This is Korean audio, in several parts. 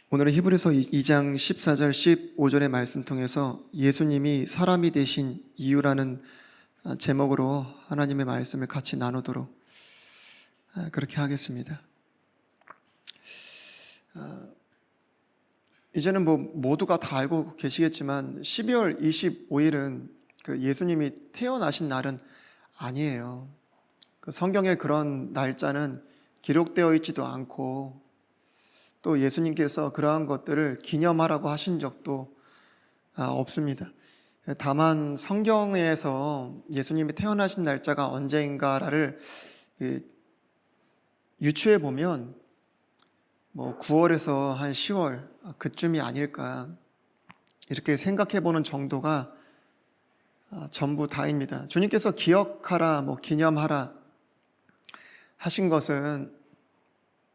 오늘은 히브리서 2장 14절 15절의 말씀 통해서 예수님이 사람이 되신 이유라는 제목으로 하나님의 말씀을 같이 나누도록 그렇게 하겠습니다. 이제는 모두가 다 알고 계시겠지만 12월 25일은 그 예수님이 태어나신 날은 아니에요. 그 성경에 그런 날짜는 기록되어 있지도 않고 또 예수님께서 그러한 것들을 기념하라고 하신 적도 없습니다. 다만 성경에서 예수님이 태어나신 날짜가 언제인가를 유추해 보면 9월에서 한 10월 그쯤이 아닐까 이렇게 생각해 보는 정도가 전부 다입니다. 주님께서 기억하라, 기념하라 하신 것은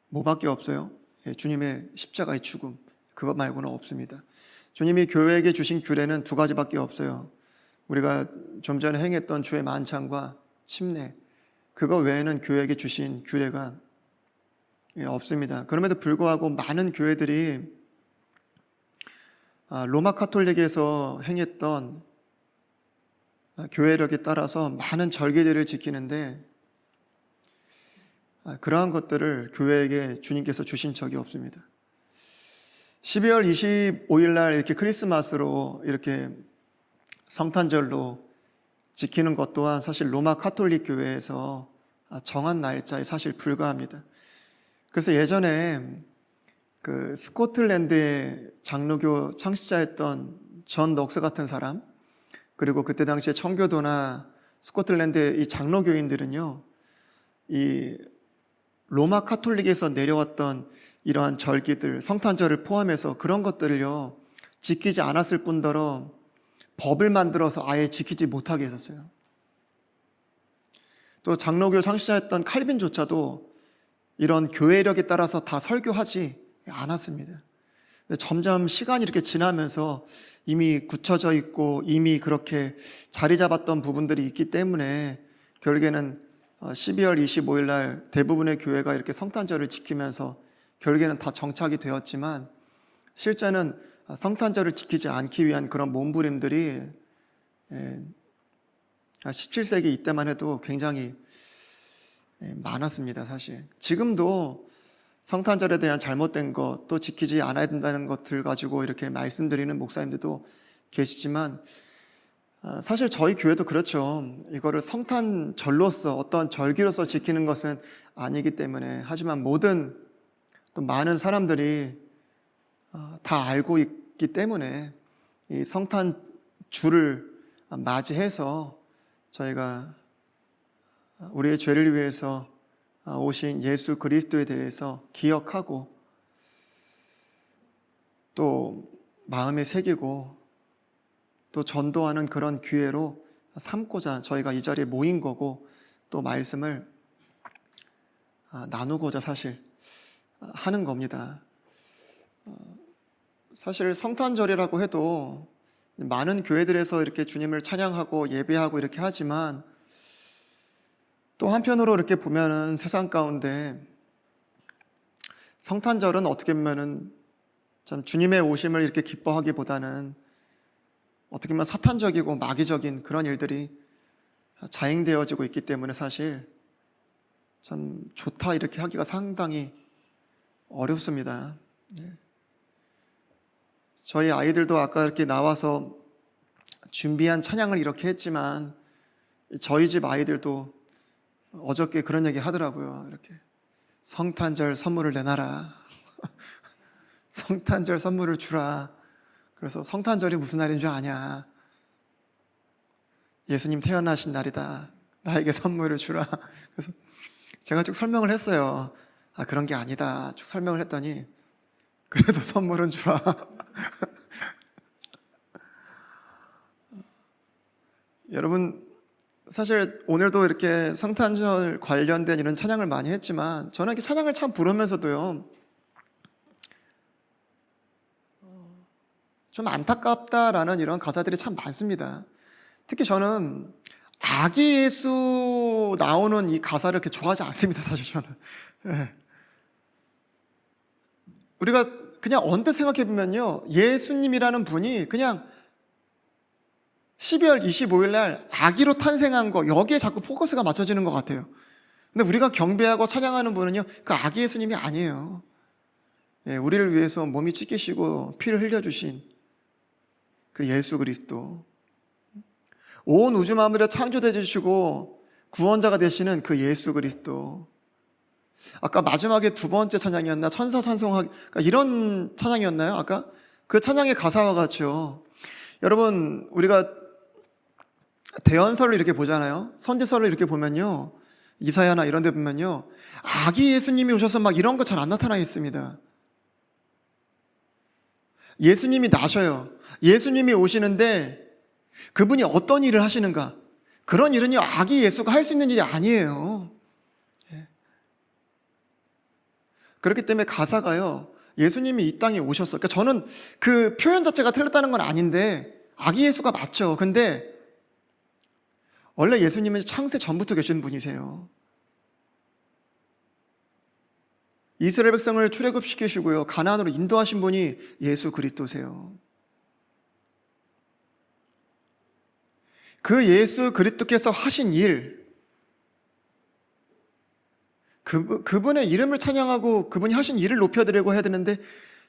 뭐밖에 없어요? 주님의 십자가의 죽음, 그것 말고는 없습니다. 주님이 교회에게 주신 규례는 두 가지밖에 없어요. 우리가 좀 전에 행했던 주의 만찬과 침례, 그거 외에는 교회에게 주신 규례가 없습니다. 그럼에도 불구하고 많은 교회들이 로마 카톨릭에서 행했던 교회력에 따라서 많은 절기들을 지키는데 그러한 것들을 교회에게 주님께서 주신 적이 없습니다. 12월 25일 날 이렇게 크리스마스로 이렇게 성탄절로 지키는 것 또한 사실 로마 카톨릭 교회에서 정한 날짜에 사실 불과합니다. 그래서 예전에 그 스코틀랜드의 장로교 창시자였던 존 녹스 같은 사람, 그리고 그때 당시에 청교도나 스코틀랜드의 이 장로교인들은요, 이 로마 카톨릭에서 내려왔던 이러한 절기들, 성탄절을 포함해서 그런 것들을요 지키지 않았을 뿐더러 법을 만들어서 아예 지키지 못하게 했었어요. 또 장로교 창시자였던 칼빈조차도 이런 교회력에 따라서 다 설교하지 않았습니다. 점점 시간이 이렇게 지나면서 이미 굳혀져 있고 이미 그렇게 자리 잡았던 부분들이 있기 때문에 결국에는 12월 25일 날 대부분의 교회가 이렇게 성탄절을 지키면서 결국에는 다 정착이 되었지만 실제는 성탄절을 지키지 않기 위한 그런 몸부림들이 17세기 이때만 해도 굉장히 많았습니다. 사실 지금도 성탄절에 대한 잘못된 것, 또 지키지 않아야 된다는 것들 가지고 이렇게 말씀드리는 목사님들도 계시지만 사실 저희 교회도 그렇죠. 이거를 성탄절로서 어떤 절기로서 지키는 것은 아니기 때문에, 하지만 또 많은 사람들이 다 알고 있기 때문에 이 성탄주를 맞이해서 저희가 우리의 죄를 위해서 오신 예수 그리스도에 대해서 기억하고 또 마음에 새기고 또 전도하는 그런 기회로 삼고자 저희가 이 자리에 모인 거고, 또 말씀을 나누고자 사실 하는 겁니다. 사실 성탄절이라고 해도 많은 교회들에서 이렇게 주님을 찬양하고 예배하고 이렇게 하지만 또 한편으로 이렇게 보면은 세상 가운데 성탄절은 어떻게 보면은 참 주님의 오심을 이렇게 기뻐하기보다는 어떻게 보면 사탄적이고 마귀적인 그런 일들이 자행되어지고 있기 때문에 사실 참 좋다 이렇게 하기가 상당히 어렵습니다. 저희 아이들도 아까 이렇게 나와서 준비한 찬양을 이렇게 했지만 저희 집 아이들도 어저께 그런 얘기 하더라고요. 이렇게 성탄절 선물을 내놔라. 성탄절 선물을 주라. 그래서 성탄절이 무슨 날인 줄 아냐? 예수님 태어나신 날이다. 나에게 선물을 주라. 그래서 제가 쭉 설명을 했어요. 그런 게 아니다. 쭉 설명을 했더니 그래도 선물은 주라. 여러분, 사실 오늘도 이렇게 성탄절 관련된 이런 찬양을 많이 했지만 저는 이렇게 찬양을 참 부르면서도요 좀 안타깝다라는 이런 가사들이 참 많습니다. 특히 저는 아기 예수 나오는 이 가사를 그렇게 좋아하지 않습니다. 사실 저는 우리가 그냥 언뜻 생각해 보면요, 예수님이라는 분이 그냥 12월 25일 날 아기로 탄생한 거, 여기에 자꾸 포커스가 맞춰지는 것 같아요. 근데 우리가 경배하고 찬양하는 분은요, 그 아기 예수님이 아니에요. 예, 우리를 위해서 몸이 찢기시고 피를 흘려주신 그 예수 그리스도, 온 우주 만물을 창조해 주시고 구원자가 되시는 그 예수 그리스도. 아까 마지막에 두 번째 찬양이었나? 천사 찬송하기, 그러니까 이런 찬양이었나요? 아까 그 찬양의 가사와 같죠. 여러분, 우리가 대언설을 이렇게 보잖아요. 선지서를 이렇게 보면요, 이사야나 이런 데 보면요, 아기 예수님이 오셔서 막 이런 거 잘 안 나타나 있습니다. 예수님이 나셔요. 예수님이 오시는데 그분이 어떤 일을 하시는가? 그런 일은요, 아기 예수가 할 수 있는 일이 아니에요. 그렇기 때문에 가사가요, 예수님이 이 땅에 오셨어. 그러니까 저는 그 표현 자체가 틀렸다는 건 아닌데, 아기 예수가 맞죠. 근데 원래 예수님은 창세 전부터 계신 분이세요. 이스라엘 백성을 출애굽시키시고요, 가나안으로 인도하신 분이 예수 그리스도세요. 그 예수 그리스도께서 하신 일, 그분의 이름을 찬양하고 그분이 하신 일을 높여드리고 해야 되는데,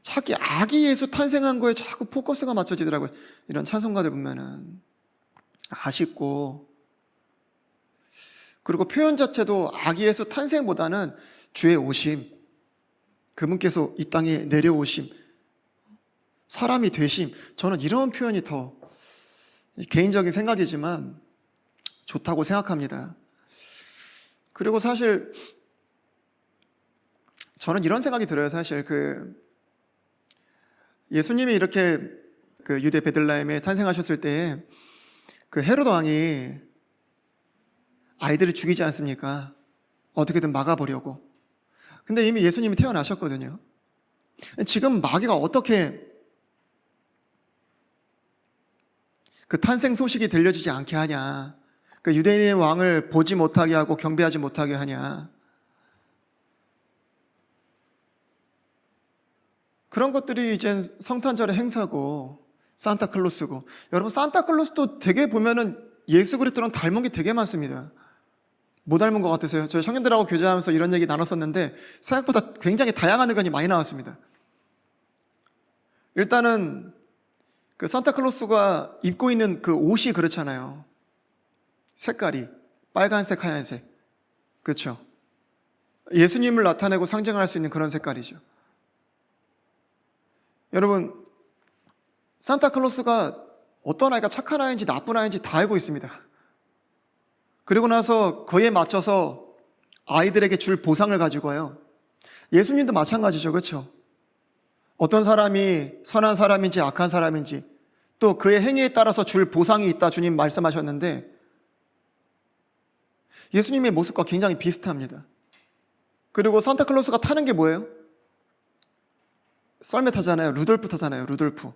자기 아기 예수 탄생한 거에 자꾸 포커스가 맞춰지더라고요. 이런 찬송가들 보면은 아쉽고, 그리고 표현 자체도 아기 예수 탄생보다는 주의 오심, 그분께서 이 땅에 내려오심, 사람이 되심, 저는 이런 표현이 더 개인적인 생각이지만 좋다고 생각합니다. 그리고 사실 저는 이런 생각이 들어요. 사실 예수님이 이렇게 그 유대 베들레헴에 탄생하셨을 때 그 헤로드 왕이 아이들을 죽이지 않습니까? 어떻게든 막아보려고. 근데 이미 예수님이 태어나셨거든요. 지금 마귀가 어떻게 그 탄생 소식이 들려지지 않게 하냐, 그 유대인의 왕을 보지 못하게 하고 경배하지 못하게 하냐, 그런 것들이 이제 성탄절의 행사고 산타클로스고. 여러분, 산타클로스도 되게 보면은 예수 그리스도랑 닮은 게 되게 많습니다. 못 닮은 것 같으세요? 저희 청년들하고 교제하면서 이런 얘기 나눴었는데 생각보다 굉장히 다양한 의견이 많이 나왔습니다. 일단은 그 산타클로스가 입고 있는 그 옷이 그렇잖아요. 색깔이 빨간색, 하얀색, 그렇죠? 예수님을 나타내고 상징할 수 있는 그런 색깔이죠. 여러분, 산타클로스가 어떤 아이가 착한 아이인지 나쁜 아이인지 다 알고 있습니다. 그리고 나서 그에 맞춰서 아이들에게 줄 보상을 가지고 와요. 예수님도 마찬가지죠, 그렇죠? 어떤 사람이 선한 사람인지 악한 사람인지, 또 그의 행위에 따라서 줄 보상이 있다, 주님 말씀하셨는데, 예수님의 모습과 굉장히 비슷합니다. 그리고 산타클로스가 타는 게 뭐예요? 썰매 타잖아요. 루돌프 타잖아요. 루돌프.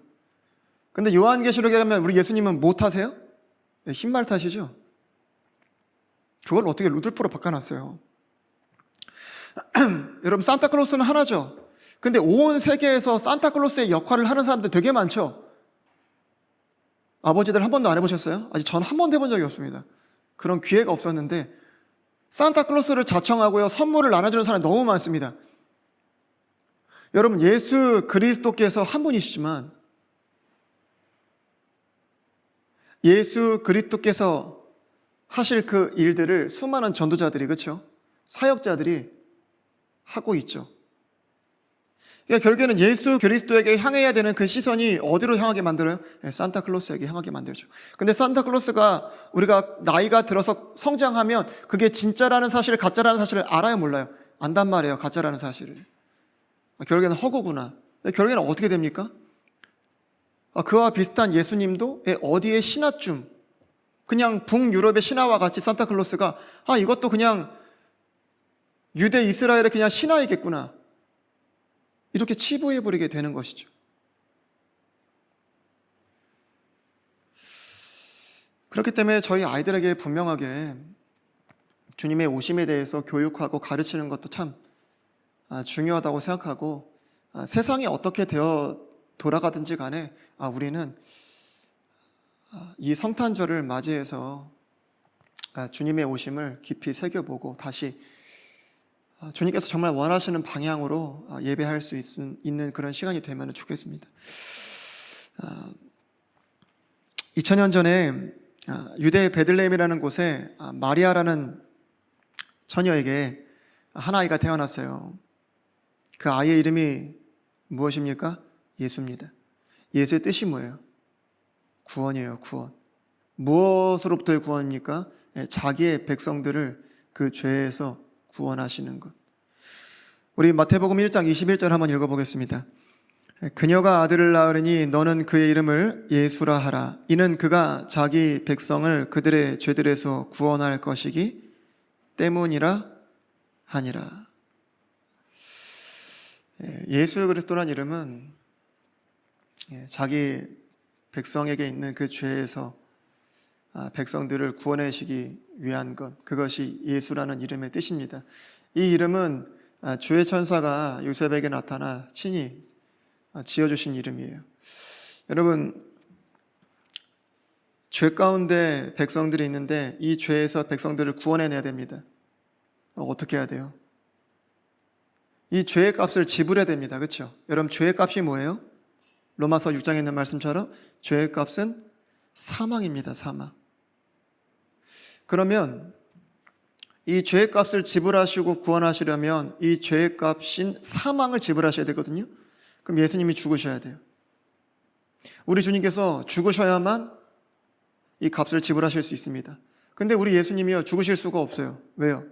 근데 요한계시록에 가면 우리 예수님은 뭐 타세요? 네, 흰말 타시죠? 그걸 어떻게 루돌프로 바꿔놨어요? 여러분, 산타클로스는 하나죠. 근데 온 세계에서 산타클로스의 역할을 하는 사람들 되게 많죠. 아버지들 한 번도 안 해보셨어요? 아직 전 한 번도 해본 적이 없습니다. 그런 기회가 없었는데 산타클로스를 자청하고요, 선물을 나눠주는 사람이 너무 많습니다. 여러분, 예수 그리스도께서 한 분이시지만 예수 그리스도께서 하실 그 일들을 수많은 전도자들이, 그렇죠? 사역자들이 하고 있죠. 그러니까 결국에는 예수 그리스도에게 향해야 되는 그 시선이 어디로 향하게 만들어요? 산타클로스에게 향하게 만들죠. 근데 산타클로스가 우리가 나이가 들어서 성장하면 그게 진짜라는 사실, 가짜라는 사실을 알아요, 몰라요? 안단 말이에요, 가짜라는 사실을. 결국에는 허구구나. 결국에는 어떻게 됩니까? 그와 비슷한 예수님도 어디에 신화쯤, 그냥 북유럽의 신화와 같이 산타클로스가 이것도 그냥 유대 이스라엘의 그냥 신화이겠구나, 이렇게 치부해버리게 되는 것이죠. 그렇기 때문에 저희 아이들에게 분명하게 주님의 오심에 대해서 교육하고 가르치는 것도 참 중요하다고 생각하고, 세상이 어떻게 되어 돌아가든지 간에 우리는 이 성탄절을 맞이해서 주님의 오심을 깊이 새겨보고 다시 주님께서 정말 원하시는 방향으로 예배할 수 있는 그런 시간이 되면 좋겠습니다. 2000년 전에 유대 베들레헴이라는 곳에 마리아라는 처녀에게 한 아이가 태어났어요. 그 아이의 이름이 무엇입니까? 예수입니다. 예수의 뜻이 뭐예요? 구원이에요. 구원. 무엇으로부터의 구원입니까? 자기의 백성들을 그 죄에서 구원하시는 것. 우리 마태복음 1장 21절 한번 읽어보겠습니다. 그녀가 아들을 낳으리니 너는 그의 이름을 예수라 하라. 이는 그가 자기 백성을 그들의 죄들에서 구원할 것이기 때문이라 하니라. 예수 그리스도란 이름은 자기 백성에게 있는 그 죄에서 백성들을 구원하시기 위한 것, 그것이 예수라는 이름의 뜻입니다. 이 이름은 주의 천사가 요셉에게 나타나 친히 지어주신 이름이에요. 여러분, 죄 가운데 백성들이 있는데 이 죄에서 백성들을 구원해내야 됩니다. 어떻게 해야 돼요? 이 죄의 값을 지불해야 됩니다. 그렇죠? 여러분, 죄의 값이 뭐예요? 로마서 6장에 있는 말씀처럼 죄의 값은 사망입니다. 사망. 그러면 이 죄의 값을 지불하시고 구원하시려면 이 죄의 값인 사망을 지불하셔야 되거든요. 그럼 예수님이 죽으셔야 돼요. 우리 주님께서 죽으셔야만 이 값을 지불하실 수 있습니다. 근데 우리 예수님이요, 죽으실 수가 없어요. 왜요?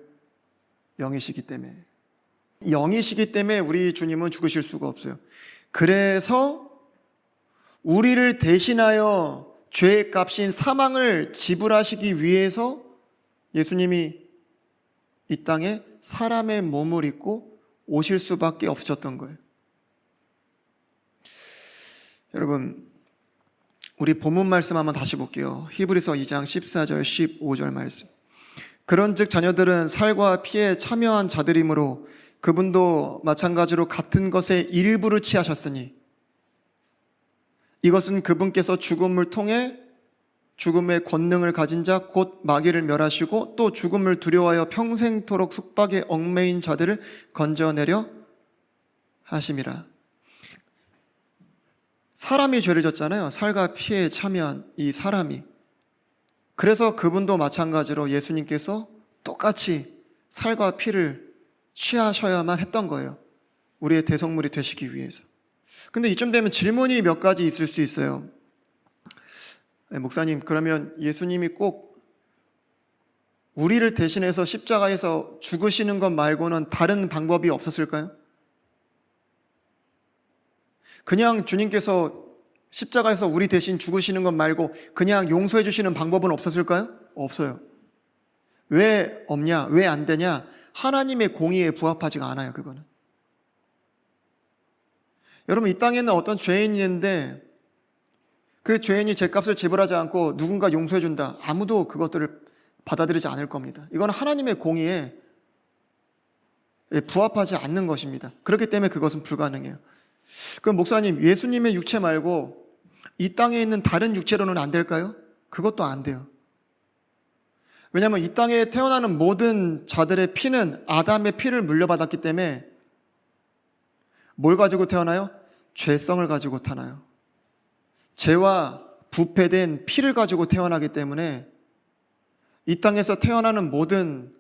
영이시기 때문에. 영이시기 때문에 우리 주님은 죽으실 수가 없어요. 그래서 우리를 대신하여 죄의 값인 사망을 지불하시기 위해서 예수님이 이 땅에 사람의 몸을 입고 오실 수밖에 없으셨던 거예요. 여러분, 우리 본문 말씀 한번 다시 볼게요. 히브리서 2장 14절 15절 말씀. 그런즉 자녀들은 살과 피에 참여한 자들이므로 그분도 마찬가지로 같은 것의 일부를 취하셨으니 이것은 그분께서 죽음을 통해 죽음의 권능을 가진 자 곧 마귀를 멸하시고 또 죽음을 두려워하여 평생토록 속박에 얽매인 자들을 건져내려 하심이라. 사람이 죄를 졌잖아요. 살과 피에 참여한 이 사람이. 그래서 그분도 마찬가지로 예수님께서 똑같이 살과 피를 취하셔야만 했던 거예요. 우리의 대속물이 되시기 위해서. 근데 이쯤 되면 질문이 몇 가지 있을 수 있어요. 목사님, 그러면 예수님이 꼭 우리를 대신해서 십자가에서 죽으시는 것 말고는 다른 방법이 없었을까요? 그냥 주님께서 십자가에서 우리 대신 죽으시는 것 말고 그냥 용서해 주시는 방법은 없었을까요? 없어요. 왜 없냐? 왜 안 되냐? 하나님의 공의에 부합하지가 않아요. 그거는. 여러분, 이 땅에는 어떤 죄인이 있는데 그 죄인이 죄값을 지불하지 않고 누군가 용서해 준다. 아무도 그것들을 받아들이지 않을 겁니다. 이건 하나님의 공의에 부합하지 않는 것입니다. 그렇기 때문에 그것은 불가능해요. 그럼 목사님, 예수님의 육체 말고 이 땅에 있는 다른 육체로는 안 될까요? 그것도 안 돼요. 왜냐하면 이 땅에 태어나는 모든 자들의 피는 아담의 피를 물려받았기 때문에 뭘 가지고 태어나요? 죄성을 가지고 태어나요. 죄와 부패된 피를 가지고 태어나기 때문에 이 땅에서 태어나는 모든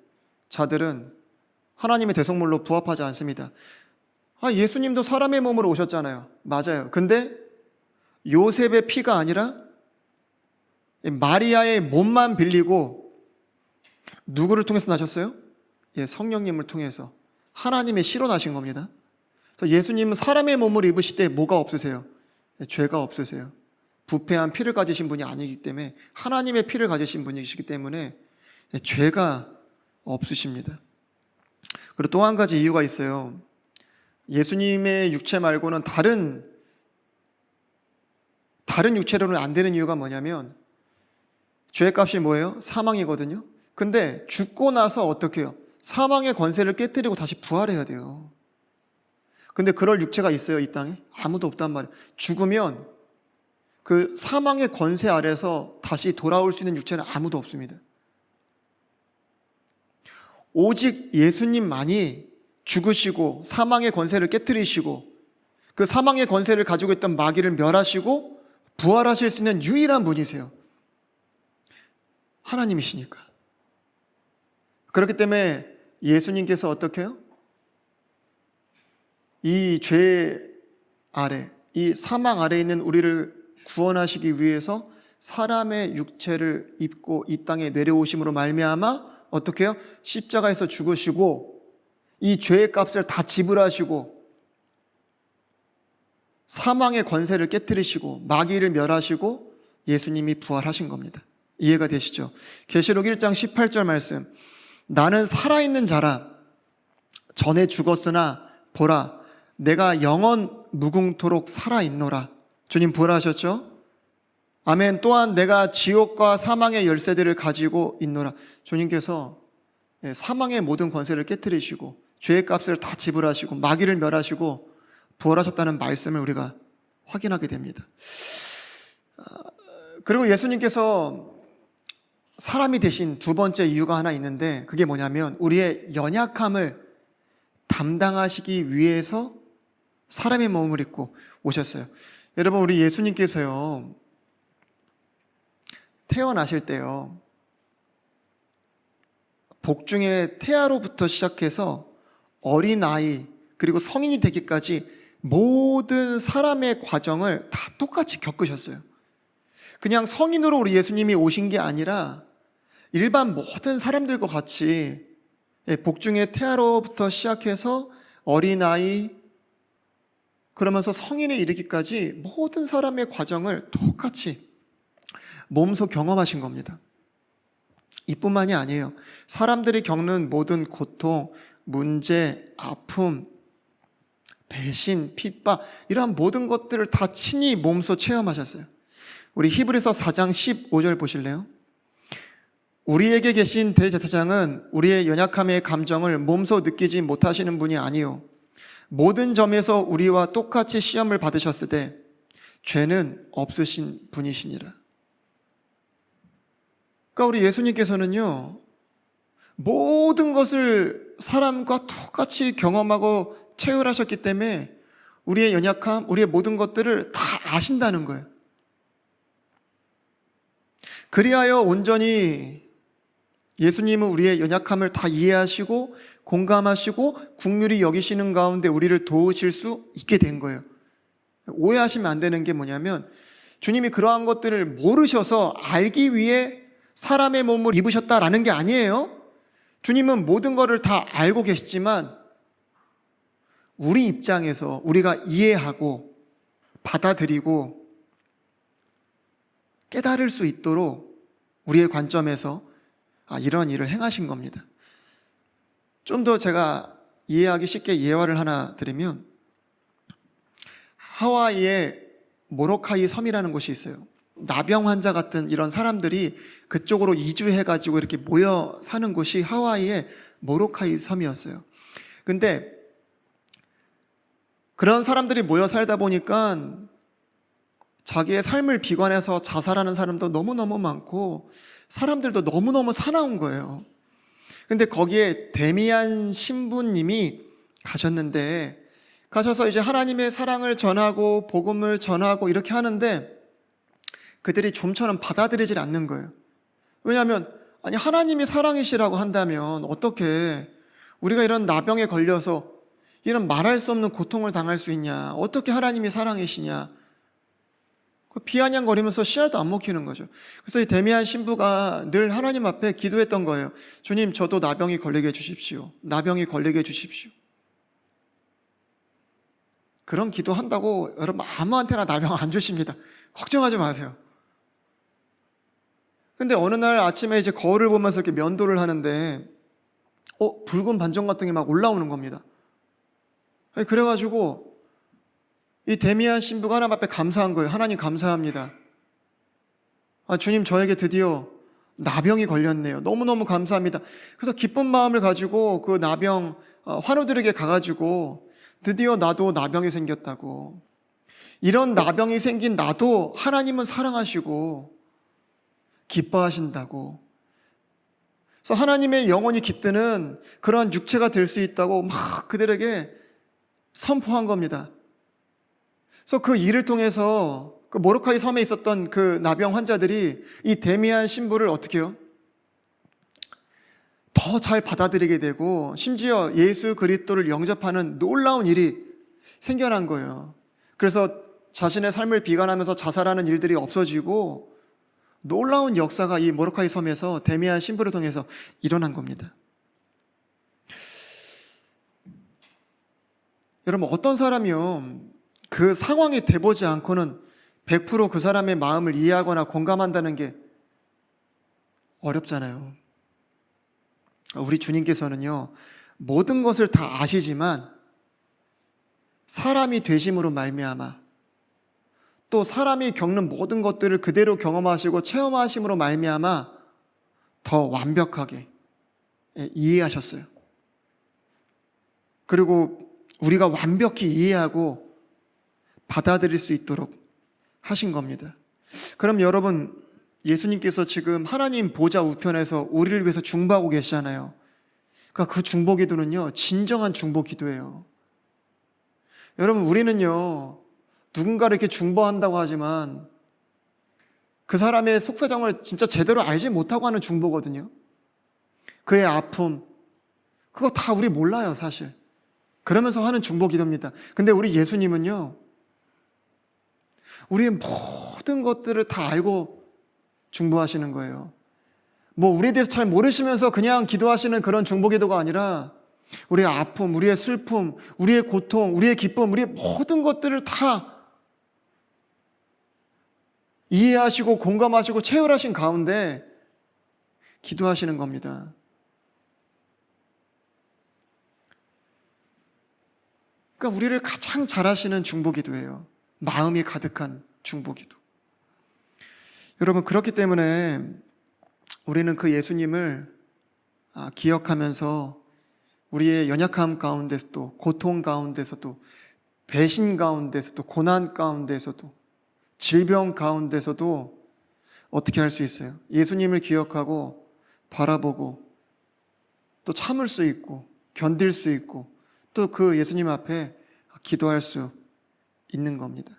자들은 하나님의 대속물로 부합하지 않습니다. 예수님도 사람의 몸으로 오셨잖아요. 맞아요. 근데 요셉의 피가 아니라 마리아의 몸만 빌리고 누구를 통해서 나셨어요? 성령님을 통해서 하나님의 씨로 나신 겁니다. 그래서 예수님은 사람의 몸을 입으실 때 뭐가 없으세요? 죄가 없으세요. 부패한 피를 가지신 분이 아니기 때문에 하나님의 피를 가지신 분이시기 때문에 죄가 없으십니다. 그리고 또 한 가지 이유가 있어요. 예수님의 육체 말고는 다른 육체로는 안 되는 이유가 뭐냐면 죄값이 뭐예요? 사망이거든요. 근데 죽고 나서 어떻게 해요? 사망의 권세를 깨뜨리고 다시 부활해야 돼요. 근데 그럴 육체가 있어요, 이 땅에? 아무도 없단 말이에요. 죽으면 그 사망의 권세 아래서 다시 돌아올 수 있는 육체는 아무도 없습니다. 오직 예수님만이 죽으시고 사망의 권세를 깨뜨리시고 그 사망의 권세를 가지고 있던 마귀를 멸하시고 부활하실 수 있는 유일한 분이세요. 하나님이시니까. 그렇기 때문에 예수님께서 어떻게 해요? 이 죄 아래, 이 사망 아래에 있는 우리를 구원하시기 위해서 사람의 육체를 입고 이 땅에 내려오심으로 말미암아 어떻게 해요? 십자가에서 죽으시고 이 죄의 값을 다 지불하시고 사망의 권세를 깨뜨리시고 마귀를 멸하시고 예수님이 부활하신 겁니다. 이해가 되시죠? 계시록 1장 18절 말씀, 나는 살아있는 자라. 전에 죽었으나 보라, 내가 영원 무궁토록 살아있노라. 주님 부활하셨죠? 아멘. 또한 내가 지옥과 사망의 열쇠들을 가지고 있노라. 주님께서 사망의 모든 권세를 깨뜨리시고 죄의 값을 다 지불하시고 마귀를 멸하시고 부활하셨다는 말씀을 우리가 확인하게 됩니다. 그리고 예수님께서 사람이 되신 두 번째 이유가 하나 있는데, 그게 뭐냐면 우리의 연약함을 담당하시기 위해서 사람의 몸을 입고 오셨어요. 여러분, 우리 예수님께서요, 태어나실 때요, 복중의 태아로부터 시작해서 어린아이 그리고 성인이 되기까지 모든 사람의 과정을 다 똑같이 겪으셨어요. 그냥 성인으로 우리 예수님이 오신 게 아니라 일반 모든 사람들과 같이 복중의 태아로부터 시작해서 어린아이 그러면서 성인에 이르기까지 모든 사람의 과정을 똑같이 몸소 경험하신 겁니다. 이뿐만이 아니에요. 사람들이 겪는 모든 고통, 문제, 아픔, 배신, 핍박 이러한 모든 것들을 다 친히 몸소 체험하셨어요. 우리 히브리서 4장 15절 보실래요? 우리에게 계신 대제사장은 우리의 연약함의 감정을 몸소 느끼지 못하시는 분이 아니요 모든 점에서 우리와 똑같이 시험을 받으셨으되 죄는 없으신 분이시니라. 그러니까 우리 예수님께서는요, 모든 것을 사람과 똑같이 경험하고 체험하셨기 때문에 우리의 연약함, 우리의 모든 것들을 다 아신다는 거예요. 그리하여 온전히 예수님은 우리의 연약함을 다 이해하시고 공감하시고 긍휼히 여기시는 가운데 우리를 도우실 수 있게 된 거예요. 오해하시면 안 되는 게 뭐냐면 주님이 그러한 것들을 모르셔서 알기 위해 사람의 몸을 입으셨다라는 게 아니에요. 주님은 모든 것을 다 알고 계시지만 우리 입장에서 우리가 이해하고 받아들이고 깨달을 수 있도록 우리의 관점에서 이런 일을 행하신 겁니다. 좀 더 제가 이해하기 쉽게 예화를 하나 드리면, 하와이에 모로카이 섬이라는 곳이 있어요. 나병 환자 같은 이런 사람들이 그쪽으로 이주해가지고 이렇게 모여 사는 곳이 하와이의 모로카이 섬이었어요. 근데 그런 사람들이 모여 살다 보니까 자기의 삶을 비관해서 자살하는 사람도 너무너무 많고 사람들도 너무너무 사나운 거예요. 근데 거기에 데미안 신부님이 가셨는데, 가셔서 이제 하나님의 사랑을 전하고 복음을 전하고 이렇게 하는데 그들이 좀처럼 받아들이질 않는 거예요. 왜냐하면 아니 하나님이 사랑이시라고 한다면 어떻게 우리가 이런 나병에 걸려서 이런 말할 수 없는 고통을 당할 수 있냐, 어떻게 하나님이 사랑이시냐, 비아냥거리면서 씨알도 안 먹히는 거죠. 그래서 이 데미안 신부가 늘 하나님 앞에 기도했던 거예요. 주님, 저도 나병이 걸리게 해주십시오. 나병이 걸리게 해주십시오. 그런 기도한다고 여러분 아무한테나 나병 안 주십니다. 걱정하지 마세요. 근데 어느 날 아침에 이제 거울을 보면서 이렇게 면도를 하는데 붉은 반점 같은 게 막 올라오는 겁니다. 그래가지고 이 데미안 신부가 하나님 앞에 감사한 거예요. 하나님 감사합니다. 주님, 저에게 드디어 나병이 걸렸네요. 너무너무 감사합니다. 그래서 기쁜 마음을 가지고 그 나병 환우들에게 가가지고 드디어 나도 나병이 생겼다고. 이런 나병이 생긴 나도 하나님은 사랑하시고 기뻐하신다고. 그래서 하나님의 영혼이 깃드는 그러한 육체가 될 수 있다고 막 그들에게 선포한 겁니다. 그래서 그 일을 통해서 그 모르코이 섬에 있었던 그 나병 환자들이 이 데미안 신부를 어떻게 해요? 더 잘 받아들이게 되고 심지어 예수 그리스도를 영접하는 놀라운 일이 생겨난 거예요. 그래서 자신의 삶을 비관하면서 자살하는 일들이 없어지고 놀라운 역사가 이 모르코이 섬에서 데미안 신부를 통해서 일어난 겁니다. 여러분, 어떤 사람이요 그 상황에 대보지 않고는 100% 그 사람의 마음을 이해하거나 공감한다는 게 어렵잖아요. 우리 주님께서는요 모든 것을 다 아시지만 사람이 되심으로 말미암아 또 사람이 겪는 모든 것들을 그대로 경험하시고 체험하심으로 말미암아 더 완벽하게 이해하셨어요. 그리고 우리가 완벽히 이해하고 받아들일 수 있도록 하신 겁니다. 그럼 여러분, 예수님께서 지금 하나님 보좌 우편에서 우리를 위해서 중보하고 계시잖아요. 그러니까 그 중보 기도는요 진정한 중보 기도예요. 여러분, 우리는요 누군가를 이렇게 중보한다고 하지만 그 사람의 속사정을 진짜 제대로 알지 못하고 하는 중보거든요. 그의 아픔, 그거 다 우리 몰라요 사실. 그러면서 하는 중보 기도입니다. 근데 우리 예수님은요 우리의 모든 것들을 다 알고 중보하시는 거예요. 뭐 우리에 대해서 잘 모르시면서 그냥 기도하시는 그런 중보 기도가 아니라 우리의 아픔, 우리의 슬픔, 우리의 고통, 우리의 기쁨, 우리의 모든 것들을 다 이해하시고 공감하시고 체휼하신 가운데 기도하시는 겁니다. 그러니까 우리를 가장 잘 아시는 중보기도예요. 마음이 가득한 중보기도. 여러분, 그렇기 때문에 우리는 그 예수님을 기억하면서 우리의 연약함 가운데서도, 고통 가운데서도, 배신 가운데서도, 고난 가운데서도, 질병 가운데서도 어떻게 할 수 있어요? 예수님을 기억하고 바라보고 또 참을 수 있고 견딜 수 있고 또 그 예수님 앞에 기도할 수 있는 겁니다.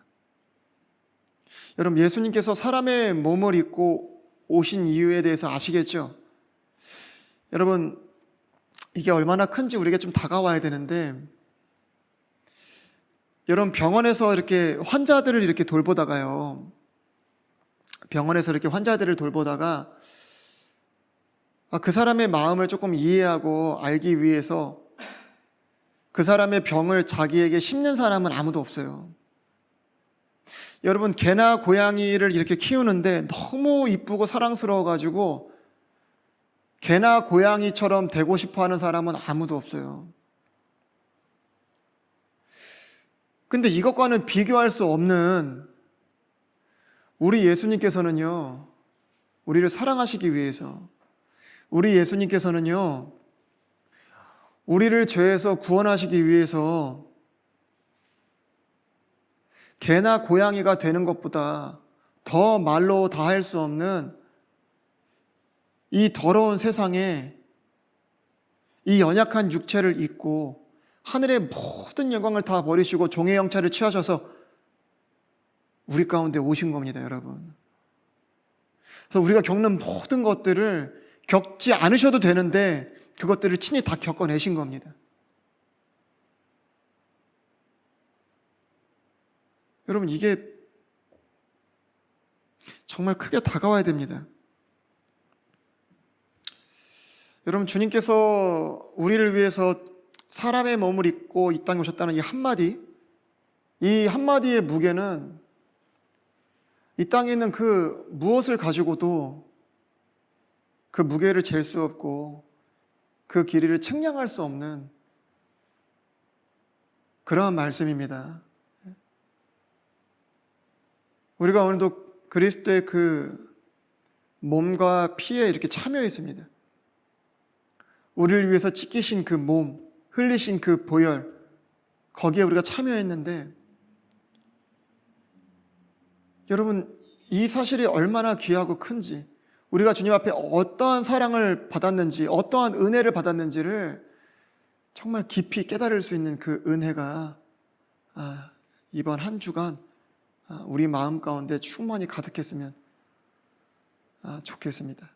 여러분, 예수님께서 사람의 몸을 입고 오신 이유에 대해서 아시겠죠? 여러분, 이게 얼마나 큰지 우리가 좀 다가와야 되는데, 여러분, 병원에서 이렇게 환자들을 이렇게 돌보다가요, 병원에서 이렇게 환자들을 돌보다가 그 사람의 마음을 조금 이해하고 알기 위해서 그 사람의 병을 자기에게 심는 사람은 아무도 없어요. 여러분, 개나 고양이를 이렇게 키우는데 너무 이쁘고 사랑스러워가지고 개나 고양이처럼 되고 싶어 하는 사람은 아무도 없어요. 근데 이것과는 비교할 수 없는 우리 예수님께서는요, 우리를 사랑하시기 위해서, 우리 예수님께서는요, 우리를 죄에서 구원하시기 위해서 개나 고양이가 되는 것보다 더 말로 다 할 수 없는 이 더러운 세상에 이 연약한 육체를 입고 하늘의 모든 영광을 다 버리시고 종의 형체를 취하셔서 우리 가운데 오신 겁니다, 여러분. 그래서 우리가 겪는 모든 것들을 겪지 않으셔도 되는데 그것들을 친히 다 겪어내신 겁니다. 여러분, 이게 정말 크게 다가와야 됩니다. 여러분, 주님께서 우리를 위해서 사람의 몸을 입고 이 땅에 오셨다는 이 한마디의 무게는 이 땅에 있는 그 무엇을 가지고도 그 무게를 잴 수 없고 그 길이를 측량할 수 없는 그러한 말씀입니다. 우리가 오늘도 그리스도의 그 몸과 피에 이렇게 참여했습니다. 우리를 위해서 찢기신 그 몸, 흘리신 그 보혈, 거기에 우리가 참여했는데, 여러분 이 사실이 얼마나 귀하고 큰지, 우리가 주님 앞에 어떠한 사랑을 받았는지, 어떠한 은혜를 받았는지를 정말 깊이 깨달을 수 있는 그 은혜가 이번 한 주간 우리 마음 가운데 충만히 가득했으면 좋겠습니다.